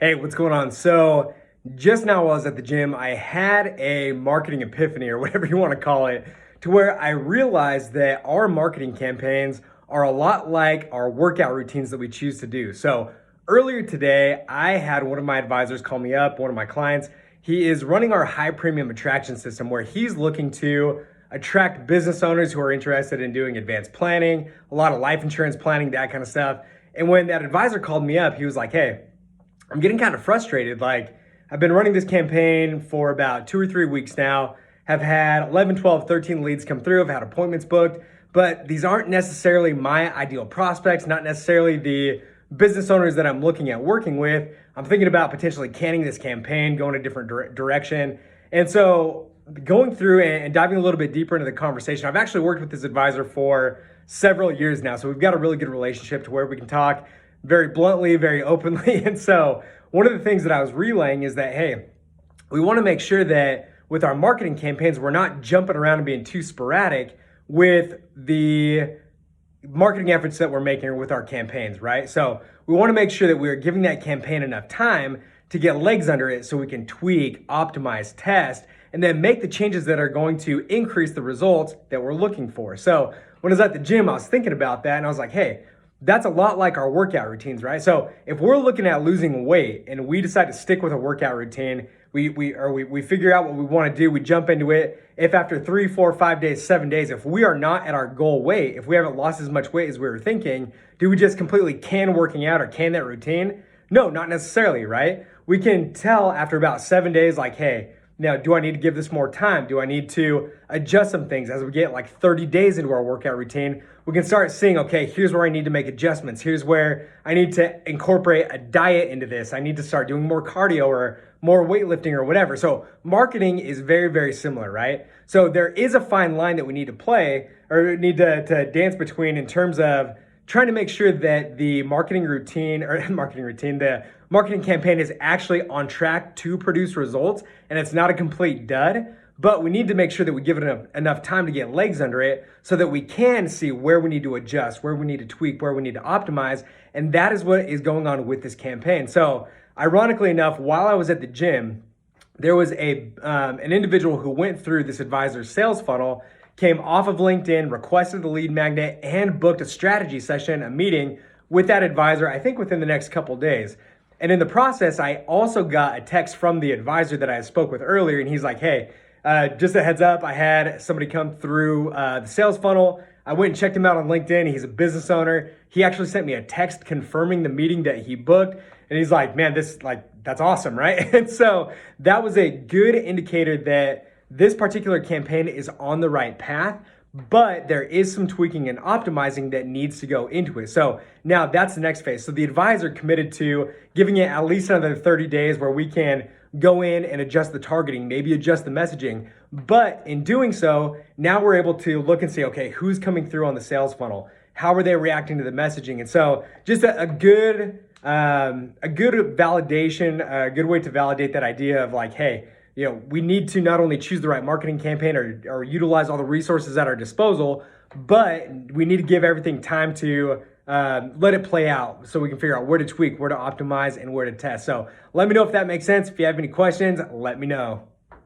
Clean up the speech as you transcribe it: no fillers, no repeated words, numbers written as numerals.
Hey, what's going on? So, just now while I was at the gym, I had a marketing epiphany or whatever you want to call it, to where I realized that our marketing campaigns are a lot like our workout routines that we choose to do. So, earlier today, I had one of my advisors call me up, one of my clients. He is running our high premium attraction system where he's looking to attract business owners who are interested in doing advanced planning, a lot of life insurance planning, that kind of stuff. And when that advisor called me up, he was like, hey, I'm getting kind of frustrated. Like, I've been running this campaign for about 2 or 3 weeks now, have had 11, 12, 13 leads come through, I've had appointments booked, but these aren't necessarily my ideal prospects, not necessarily the business owners that I'm looking at working with. I'm thinking about potentially canning this campaign, going a different direction. And so going through and diving a little bit deeper into the conversation, I've actually worked with this advisor for several years now. So we've got a really good relationship to where we can talk very bluntly, very openly. And so one of the things that I was relaying is that, hey, we want to make sure that with our marketing campaigns, we're not jumping around and being too sporadic with the marketing efforts that we're making or with our campaigns, right? So we want to make sure that we're giving that campaign enough time to get legs under it so we can tweak, optimize, test, and then make the changes that are going to increase the results that we're looking for. So when I was at the gym, I was thinking about that and I was like, hey, that's a lot like our workout routines, right? So if we're looking at losing weight and we decide to stick with a workout routine, we figure out what we want to do, we jump into it. If after 3, 4, 5 days, 7 days, if we are not at our goal weight, if we haven't lost as much weight as we were thinking, do we just completely can working out or can that routine? No, not necessarily, right? We can tell after about 7 days, like, hey, now, do I need to give this more time? Do I need to adjust some things? As we get like 30 days into our workout routine, we can start seeing, okay, here's where I need to make adjustments. Here's where I need to incorporate a diet into this. I need to start doing more cardio or more weightlifting or whatever. So marketing is very, very similar, right? So there is a fine line that we need to play or need to dance between in terms of trying to make sure that the marketing the marketing campaign is actually on track to produce results and it's not a complete dud, but we need to make sure that we give it enough time to get legs under it so that we can see where we need to adjust, where we need to tweak, where we need to optimize. And that is what is going on with this campaign. So ironically enough, while I was at the gym, there was an individual who went through this advisor's sales funnel, came off of LinkedIn, requested the lead magnet, and booked a strategy session, a meeting with that advisor, I think within the next couple days. And in the process, I also got a text from the advisor that I spoke with earlier, and he's like, hey, just a heads up, I had somebody come through the sales funnel. I went and checked him out on LinkedIn. He's a business owner. He actually sent me a text confirming the meeting that he booked. And he's like, man, that's awesome, right? And so that was a good indicator that this particular campaign is on the right path, but there is some tweaking and optimizing that needs to go into it. So now that's the next phase. So the advisor committed to giving it at least another 30 days where we can go in and adjust the targeting, maybe adjust the messaging. But in doing so, now we're able to look and see, okay, who's coming through on the sales funnel? How are they reacting to the messaging? And so just a good validation, a good way to validate that idea of like, hey, we need to not only choose the right marketing campaign or utilize all the resources at our disposal, but we need to give everything time to let it play out so we can figure out where to tweak, where to optimize, and where to test. So let me know if that makes sense. If you have any questions, let me know.